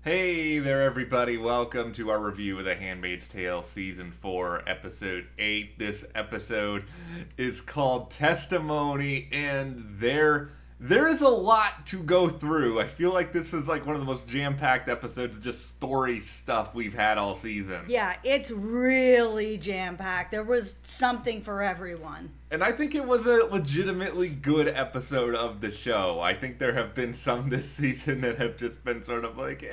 Hey there, everybody. Welcome to our review of The Handmaid's Tale Season 4, Episode 8. This episode is called Testimony, and there is a lot to go through. I feel like this is like one of the most jam-packed episodes of just story stuff we've had all season. Yeah, it's really jam-packed. There was something for everyone. And I think it was a legitimately good episode of the show. I think there have been some this season that have just been sort of like,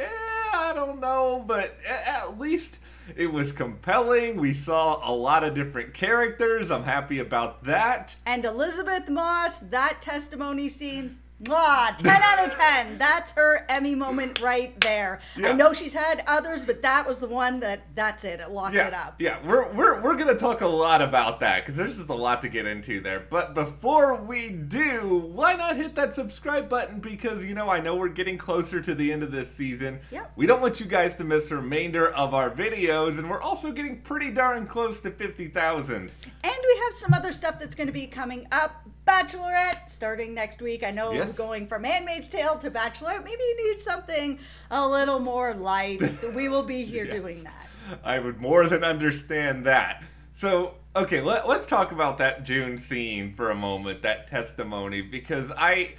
I don't know, but at least it was compelling. We saw a lot of different characters. I'm happy about that. And Elizabeth Moss, that testimony scene, 10 out of 10. That's her Emmy moment right there. Yeah. I know she's had others, but that was the one that's it. It locked it up. Yeah, we're going to talk a lot about that because there's just a lot to get into there. But before we do, why not hit that subscribe button? Because, I know we're getting closer to the end of this season. Yep. We don't want you guys to miss the remainder of our videos, and we're also getting pretty darn close to 50,000. And we have some other stuff that's going to be coming up. Bachelorette starting next week. I know going from Handmaid's Tale to Bachelorette, maybe you need something a little more light. We will be here doing that. I would more than understand that. So, okay, let's talk about that June scene for a moment, that testimony, because I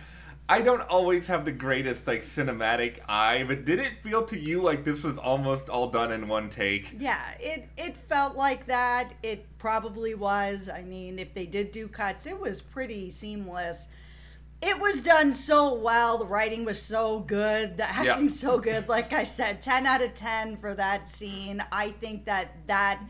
don't always have the greatest cinematic eye, but did it feel to you like this was almost all done in one take? Yeah, it felt like that. It probably was. I mean, if they did do cuts, it was pretty seamless. It was done so well. The writing was so good. The acting so good. Like I said, 10 out of 10 for that scene. I think that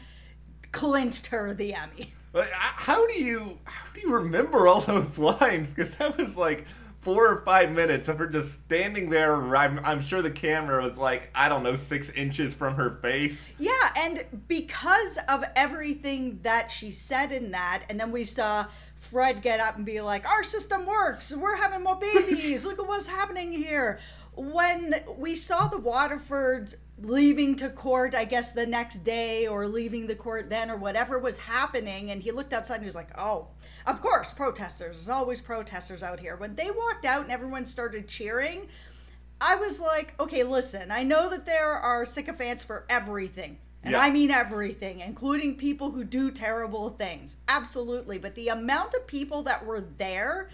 clinched her the Emmy. How do you remember all those lines? Because that was like 4 or 5 minutes of her just standing there. I'm sure the camera was 6 inches from her face. Yeah, and because of everything that she said in that, and then we saw Fred get up and be like, our system works, we're having more babies, look at what's happening here. When we saw the Waterfords leaving to court, I guess the next day, or leaving the court then, or whatever was happening, and he looked outside and he was like, oh, of course, protesters. There's always protesters out here. When they walked out and everyone started cheering, I was like, okay, listen, I know that there are sycophants for everything. And I mean everything, including people who do terrible things. Absolutely. But the amount of people that were there,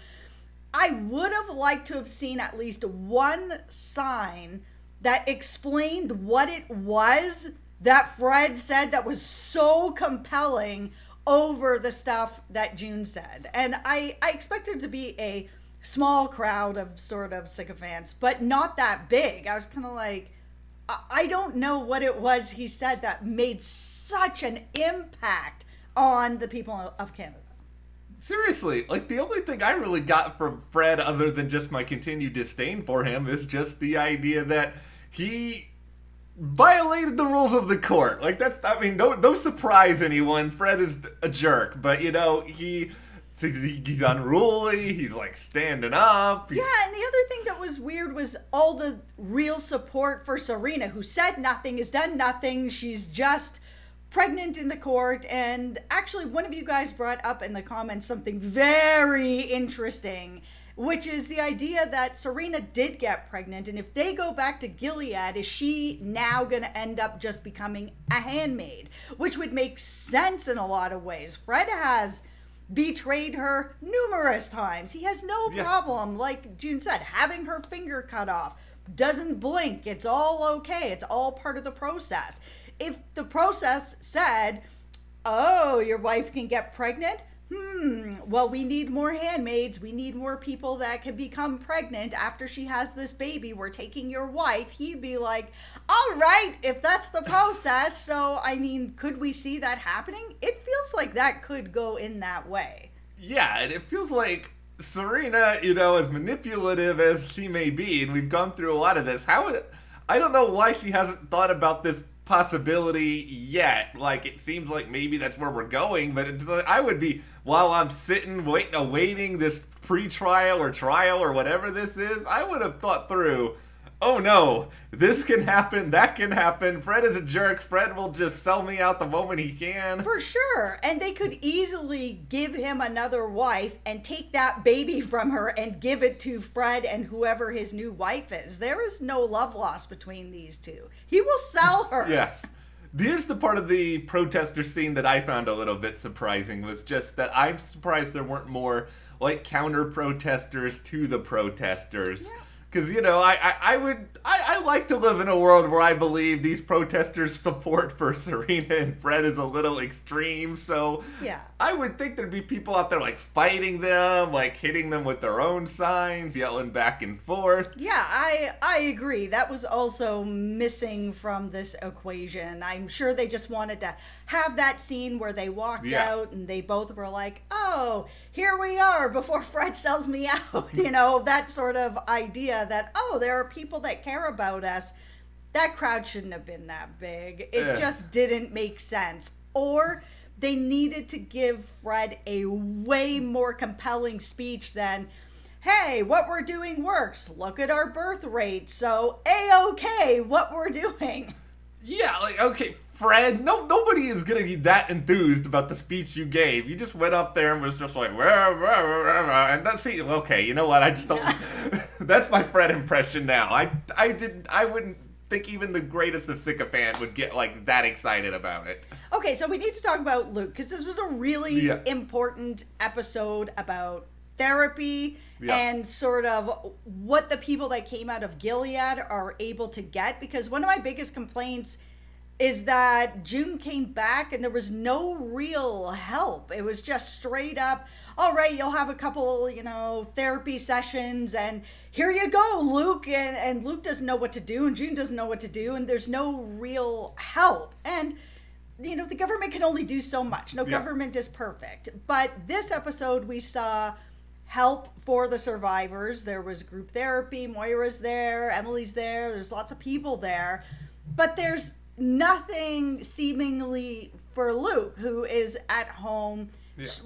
I would have liked to have seen at least one sign that explained what it was that Fred said that was so compelling over the stuff that June said. And I expected to be a small crowd of sort of sycophants, but not that big. I was kind of like, I don't know what it was he said that made such an impact on the people of Canada. Seriously, the only thing I really got from Fred, other than just my continued disdain for him, is just the idea that he violated the rules of the court. No surprise anyone. Fred is a jerk, but he's unruly. He's standing up. Yeah, and the other thing that was weird was all the real support for Serena, who said nothing, has done nothing. She's just pregnant in the court. And actually, one of you guys brought up in the comments something very interesting, which is the idea that Serena did get pregnant, and if they go back to Gilead, is she now going to end up just becoming a handmaid? Which would make sense in a lot of ways. Fred has betrayed her numerous times. He has no problem, like June said, having her finger cut off. Doesn't blink. It's all okay. It's all part of the process. If the process said, oh, your wife can get pregnant, well, we need more handmaids. We need more people that can become pregnant after she has this baby. We're taking your wife. He'd be like, all right, if that's the process. So, I mean, could we see that happening? It feels like that could go in that way. Yeah, and it feels like Serena, as manipulative as she may be, and we've gone through a lot of this, I don't know why she hasn't thought about this possibility yet. It seems like maybe that's where we're going, but I would be, while I'm sitting awaiting this pre-trial or trial or whatever this is, I would have thought through, oh no, this can happen, that can happen. Fred is a jerk. Fred will just sell me out the moment he can. For sure. And they could easily give him another wife and take that baby from her and give it to Fred and whoever his new wife is. There is no love lost between these two. He will sell her. Yes. Here's the part of the protester scene that I found a little bit surprising, was just that I'm surprised there weren't more, like, counter-protesters to the protesters. Yeah. Because, you know, I like to live in a world where I believe these protesters' support for Serena and Fred is a little extreme, so Yeah. I would think there'd be people out there, like, fighting them, like, hitting them with their own signs, yelling back and forth. Yeah, I agree. That was also missing from this equation. I'm sure they just wanted to have that scene where they walked out and they both were like, oh, here we are before Fred sells me out. You know, that sort of idea that, oh, there are people that care about us. That crowd shouldn't have been that big. It just didn't make sense. Or they needed to give Fred a way more compelling speech than, hey, what we're doing works. Look at our birth rate. So, A-okay, what we're doing. Yeah, like, okay, Fred, nobody is going to be that enthused about the speech you gave. You just went up there and was just like, rah, rah, rah, rah, and that's, see, okay, you know what, I just don't, that's my Fred impression now. I wouldn't think even the greatest of sycophant would get, like, that excited about it. Okay, so we need to talk about Luke, because this was a really important episode about therapy and sort of what the people that came out of Gilead are able to get, because one of my biggest complaints is that June came back and there was no real help. It was just straight up, all right, you'll have a couple, you know, therapy sessions and here you go, Luke. And Luke doesn't know what to do and June doesn't know what to do and there's no real help. And, you know, the government can only do so much. No government is perfect. But this episode we saw help for the survivors. There was group therapy, Moira's there, Emily's there, there's lots of people there. But there's nothing seemingly for Luke, who is at home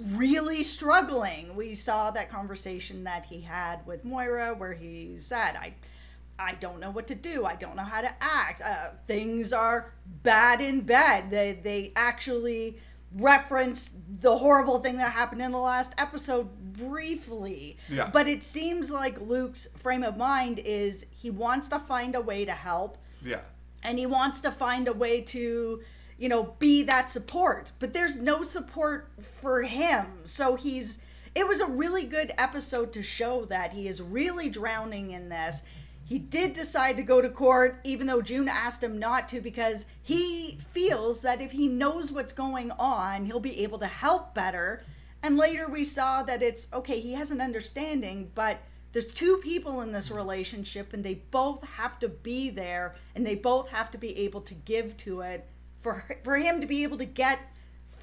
really struggling. We saw that conversation that he had with Moira where he said, I don't know what to do. I don't know how to act. Things are bad in bed. They actually referenced the horrible thing that happened in the last episode briefly. Yeah. But it seems like Luke's frame of mind is he wants to find a way to help. Yeah. And he wants to find a way to, you know, be that support. But there's no support for him. So it was a really good episode to show that he is really drowning in this. He did decide to go to court, even though June asked him not to, because he feels that if he knows what's going on, he'll be able to help better. And later we saw that it's, okay, he has an understanding, but there's two people in this relationship and they both have to be there and they both have to be able to give to it for him to be able to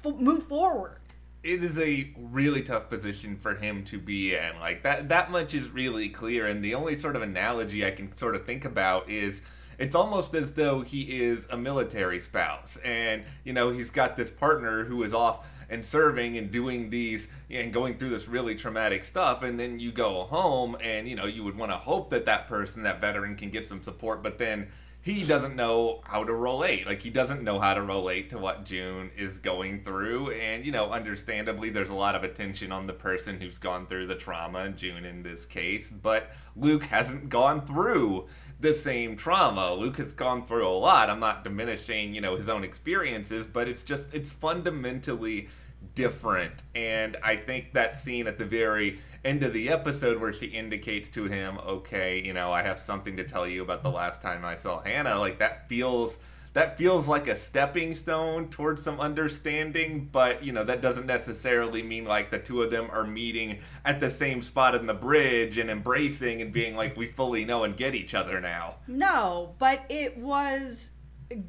move forward. It is a really tough position for him to be in. Like, that much is really clear, and the only sort of analogy I can sort of think about is it's almost as though he is a military spouse, and, you know, he's got this partner who is off and serving and doing these and going through this really traumatic stuff, and then you go home and, you know, you would want to hope that that person, that veteran, can get some support, but then he doesn't know how to relate. Like, he doesn't know how to relate to what June is going through, and, you know, understandably there's a lot of attention on the person who's gone through the trauma, June in this case, but Luke hasn't gone through the same trauma. Luke has gone through a lot. I'm not diminishing, you know, his own experiences, but it's fundamentally different. And I think that scene at the very end of the episode where she indicates to him, okay, you know, I have something to tell you about the last time I saw Hannah, like, that feels like a stepping stone towards some understanding, but, you know, that doesn't necessarily mean, like, the two of them are meeting at the same spot in the bridge and embracing and being like, we fully know and get each other now. No, but it was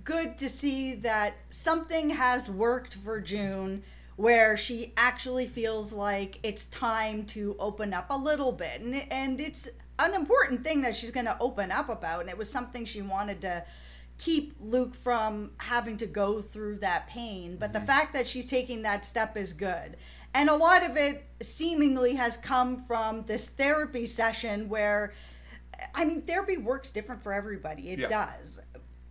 good to see that something has worked for June, where she actually feels like it's time to open up a little bit. And it's an important thing that she's going to open up about, and it was something she wanted to keep Luke from having to go through that pain. But the fact that she's taking that step is good. And a lot of it seemingly has come from this therapy session where I mean, therapy works different for everybody. It Yeah. does.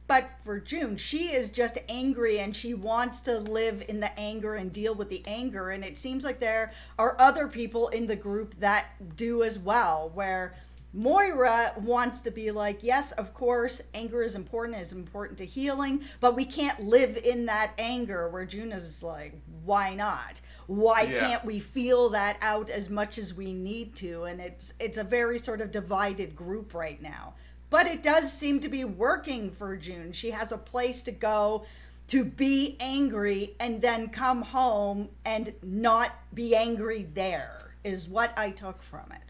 But for June, she is just angry and she wants to live in the anger and deal with the anger. And it seems like there are other people in the group that do as well, where Moira wants to be like, yes, of course, anger is important to healing, but we can't live in that anger, where June is like, why not? Why can't we feel that out as much as we need to? And it's a very sort of divided group right now. But it does seem to be working for June. She has a place to go to be angry and then come home and not be angry there, is what I took from it.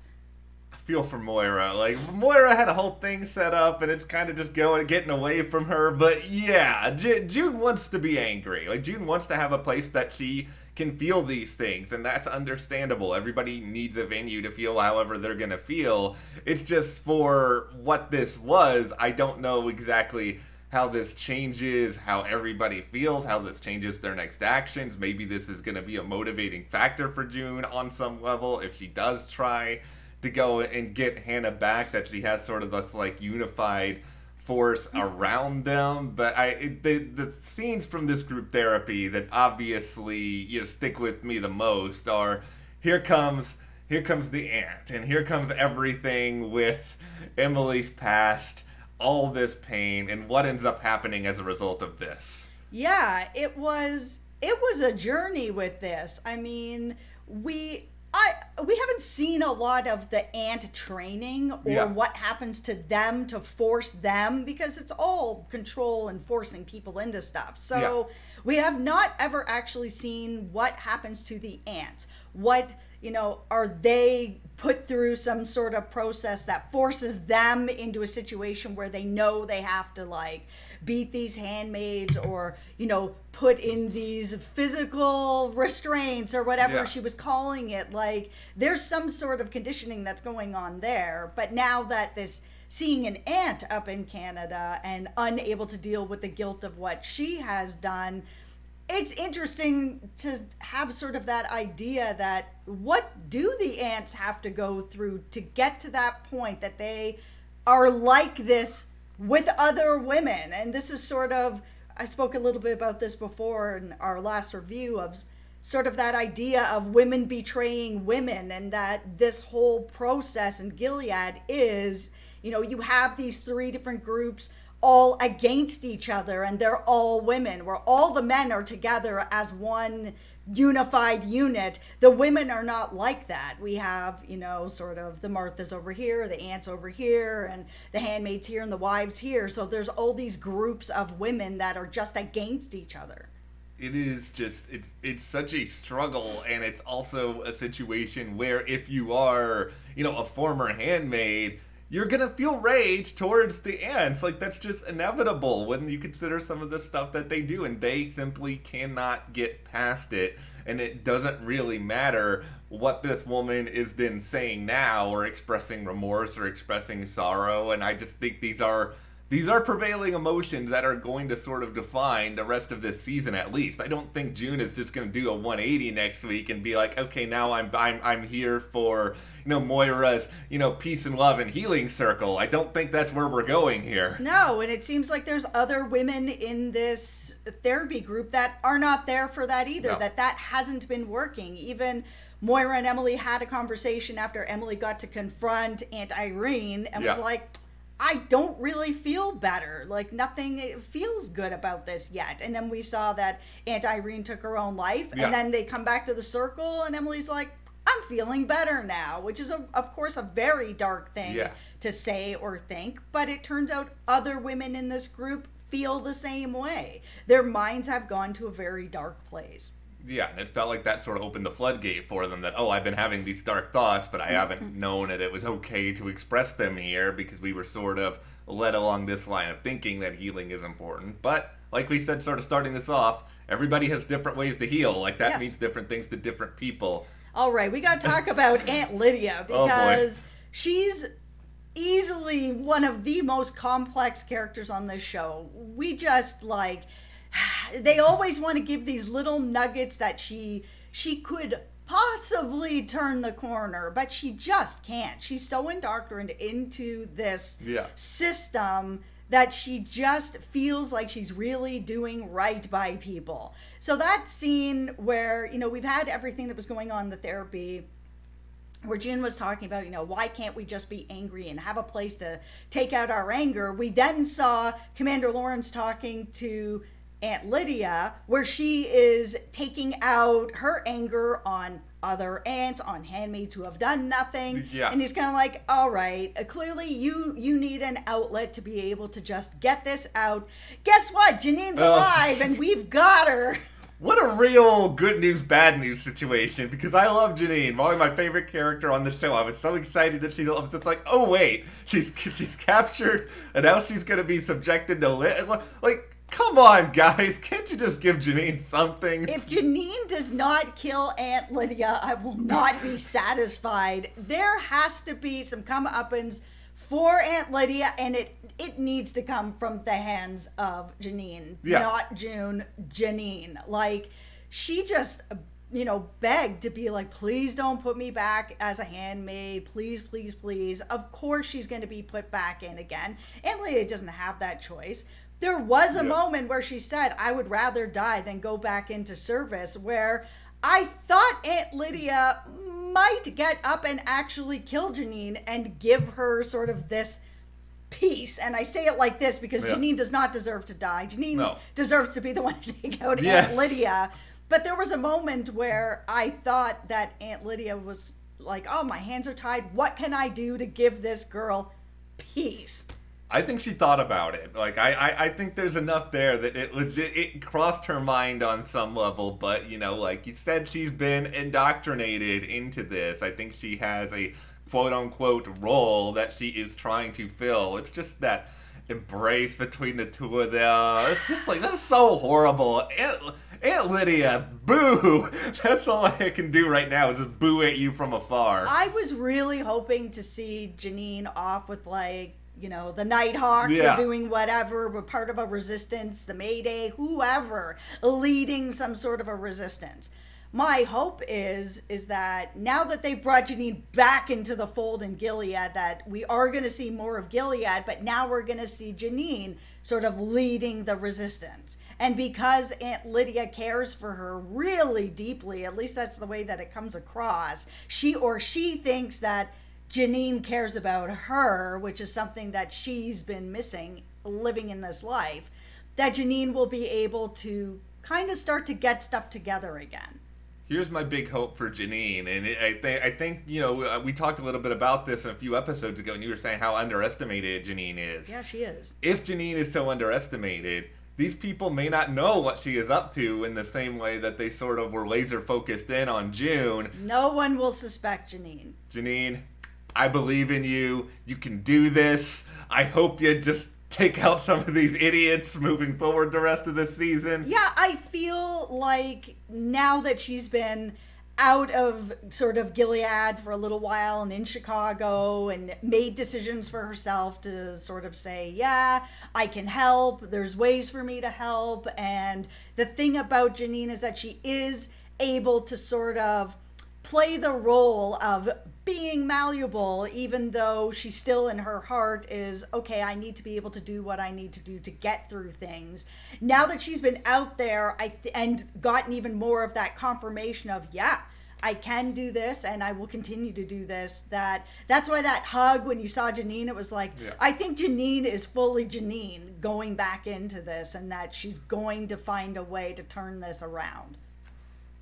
I feel for Moira. Like, Moira had a whole thing set up, and it's kind of just getting away from her. But yeah, June wants to be angry. Like, June wants to have a place that she can feel these things, and that's understandable. Everybody needs a venue to feel however they're gonna feel. It's just for what this was, I don't know exactly how this changes how everybody feels, how this changes their next actions. Maybe this is gonna be a motivating factor for June on some level if she does try to go and get Hannah back, that she has sort of this like unified force around them. But the scenes from this group therapy that obviously stick with me the most are here comes the aunt, and here comes everything with Emily's past, all this pain, and what ends up happening as a result of this. Yeah, it was a journey with this. I mean, we haven't seen a lot of the aunt training or what happens to them to force them, because it's all control and forcing people into stuff. So we have not ever actually seen what happens to the aunts. What, are they put through some sort of process that forces them into a situation where they know they have to like beat these handmaids or, put in these physical restraints or whatever she was calling it. Like, there's some sort of conditioning that's going on there. But now that seeing an aunt up in Canada and unable to deal with the guilt of what she has done, it's interesting to have sort of that idea that what do the aunts have to go through to get to that point that they are like this with other women. And this is sort of, I spoke a little bit about this before in our last review, of sort of that idea of women betraying women, and that this whole process in Gilead is, you have these three different groups all against each other, and they're all women, where all the men are together as one unified unit. The women are not like that. We have, sort of the Marthas over here, the aunts over here, and the handmaids here and the wives here. So there's all these groups of women that are just against each other. It is just, it's such a struggle, and it's also a situation where if you are, a former handmaid, you're gonna feel rage towards the aunts. Like, that's just inevitable when you consider some of the stuff that they do, and they simply cannot get past it. And it doesn't really matter what this woman is then saying now, or expressing remorse or expressing sorrow. And I just think these are prevailing emotions that are going to sort of define the rest of this season, at least. I don't think June is just going to do a 180 next week and be like, okay, now I'm here for, Moira's, peace and love and healing circle. I don't think that's where we're going here. No, and it seems like there's other women in this therapy group that are not there for that either, No. that hasn't been working. Even Moira and Emily had a conversation after Emily got to confront Aunt Irene and was like, I don't really feel better. Like, nothing feels good about this yet. And then we saw that Aunt Irene took her own life. And then they come back to the circle and Emily's like, I'm feeling better now, which is, of course, a very dark thing to say or think. But it turns out other women in this group feel the same way. Their minds have gone to a very dark place. Yeah, and it felt like that sort of opened the floodgate for them, that, I've been having these dark thoughts, but I haven't known that it was okay to express them here, because we were sort of led along this line of thinking that healing is important. But, like we said, sort of starting this off, everybody has different ways to heal. Like, that means different things to different people. All right, we got to talk about Aunt Lydia, because she's easily one of the most complex characters on this show. We just, they always want to give these little nuggets that she could possibly turn the corner, but she just can't. She's so indoctrinated into this system that she just feels like she's really doing right by people. So that scene where, you know, we've had everything that was going on in the therapy, where June was talking about, you know, why can't we just be angry and have a place to take out our anger? We then saw Commander Lawrence talking to Aunt Lydia, where she is taking out her anger on other aunts, on handmaids who have done nothing. Yeah. And he's kind of like, all right, clearly you need an outlet to be able to just get this out. Guess what? Janine's alive and we've got her. What a real good news, bad news situation, because I love Janine, probably my favorite character on the show. I was so excited that it's like, oh wait, she's captured, and now she's going to be subjected to, like, come on, guys, can't you just give Janine something? If Janine does not kill Aunt Lydia, I will not be satisfied. There has to be some comeuppance for Aunt Lydia, and it needs to come from the hands of Janine, not June, Janine. Like, she just, you know, begged to be like, please don't put me back as a handmaid. Please, please, please. Of course she's going to be put back in again. Aunt Lydia doesn't have that choice. There was a moment where she said, I would rather die than go back into service, where I thought Aunt Lydia might get up and actually kill Janine and give her sort of this peace. And I say it like this because Janine does not deserve to die. Janine deserves to be the one to take out Aunt Lydia. But there was a moment where I thought that Aunt Lydia was like, oh, my hands are tied. What can I do to give this girl peace? I think she thought about it. Like, I think there's enough there that it crossed her mind on some level. But, you know, like you said, she's been indoctrinated into this. I think she has a quote-unquote role that she is trying to fill. It's just that embrace between the two of them. It's just like, that's so horrible. Aunt Lydia, boo! That's all I can do right now is just boo at you from afar. I was really hoping to see Janine off with, like, you know, the Nighthawks are doing whatever, we're part of a resistance, the Mayday, whoever, leading some sort of a resistance. My hope is that now that they've brought Janine back into the fold in Gilead, that we are going to see more of Gilead, but now we're going to see Janine sort of leading the resistance. And because Aunt Lydia cares for her really deeply, at least that's the way that it comes across, she thinks that Janine cares about her, which is something that she's been missing living in this life, that Janine will be able to kind of start to get stuff together again. Here's my big hope for Janine, and I think, you know, we talked a little bit about this in a few episodes ago, and you were saying how underestimated Janine is. Yeah, she is. If Janine is so underestimated, these people may not know what she is up to in the same way that they sort of were laser focused in on June. No one will suspect Janine. Janine, I believe in you. You can do this. I hope you just take out some of these idiots moving forward the rest of this season. Yeah, I feel like now that she's been out of sort of Gilead for a little while and in Chicago and made decisions for herself to sort of say, yeah, I can help. There's ways for me to help. And the thing about Janine is that she is able to sort of play the role of being malleable, even though she still in her heart is, okay, I need to be able to do what I need to do to get through things. Now that she's been out there and gotten even more of that confirmation of, yeah, I can do this and I will continue to do this, that's why that hug when you saw Janine, it was like, I think Janine is fully Janine going back into this, and that she's going to find a way to turn this around.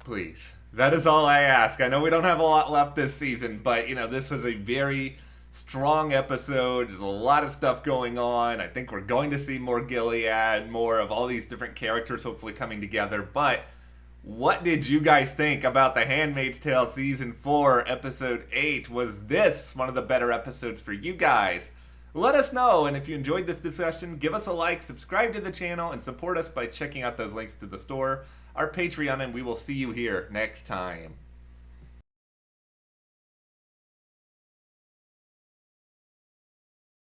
Please. That is all I ask. I know we don't have a lot left this season, but, you know, this was a very strong episode. There's a lot of stuff going on. I think we're going to see more Gilead, more of all these different characters hopefully coming together. But what did you guys think about The Handmaid's Tale Season 4, Episode 8? Was this one of the better episodes for you guys? Let us know, and if you enjoyed this discussion, give us a like, subscribe to the channel, and support us by checking out those links to the store, our Patreon, and we will see you here next time.